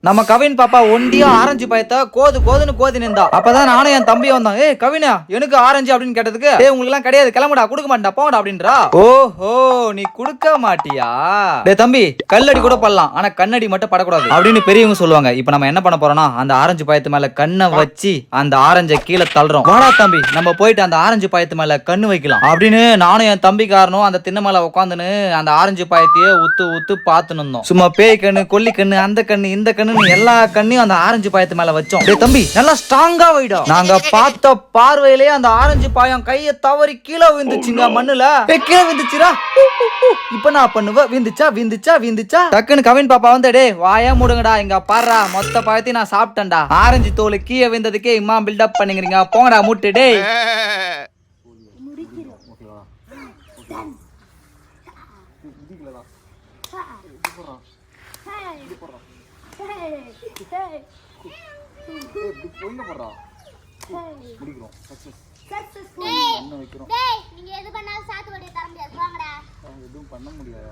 நம்ம கவின் பாப்பா ஒண்டியா ஆரஞ்சு பழத்தை கோதுன்னு கோதி நின்றா. அப்பதான் நானும் என் தம்பி வந்தான். ஏய் கவினா, எனக்கு ஆரஞ்சு அப்படின்னு கேட்டதுக்கு உங்களுக்கு எல்லாம் கிடையாது, கிளம்புடா, கொடுக்க மாட்டா, போங்கடா அப்படின்றா. ஓஹோ, நீ குடுக்க மாட்டியா? டே தம்பி, கல்லடி கூட படலாம், ஆனா கண்ணடி மட்டும் படக்கூடாது அப்படின்னு பெரியவங்க சொல்லுவாங்க. இப்ப நம்ம என்ன பண்ண போறோம்னா, அந்த ஆரஞ்சு பழத்து மேல கண்ணை வச்சு அந்த ஆரஞ்சை கீழே தள்ளுறோம். வாடா தம்பி, நம்ம போயிட்டு அந்த ஆரஞ்சு பழத்து மேல கண்ணு வைக்கலாம் அப்படின்னு நானும் என் தம்பி காரனும் அந்த திண்ணை மேல உட்காந்துன்னு அந்த ஆரஞ்சு பழத்தையே உத்து பார்த்துன்னு இருந்தோம். சும்மா பேய் கண்ணு, கொல்லி கண்ணு, அந்த கண்ணு, இந்த கண்ணு, எல்லா கண்ணையும் அந்த ஆரஞ்சு பாயத்து மேல வச்சோம். டேய் தம்பி, நல்லா ஸ்ட்ராங்கா வைடா. நாங்க பார்த்த பார்வையிலே அந்த ஆரஞ்சு பாயம் கையை தவறி கீழே விழுந்துச்சுங்க மண்ணுல. கீழே விழுந்துச்சுடா. இப்ப நான் பண்ணுவேன், விந்துச்சா. டக்குன்னு கவின் பாப்பா வந்து, டே வாயா மூடுங்கடா, இங்க பாடுறா, மொத்த பாயத்தையும் நான் சாப்பிட்டேன்டா. ஆரஞ்சு தோல் கீழே விழுந்ததுக்கே இம்மா பில்டப் பண்ணிக்கிறீங்க, போங்கடா மூட்டு. டே நீங்க எது பண்ணாலும் சாத்து வடிய தர முடியாது, வாங்கடா. எதுவும் பண்ண முடியாது.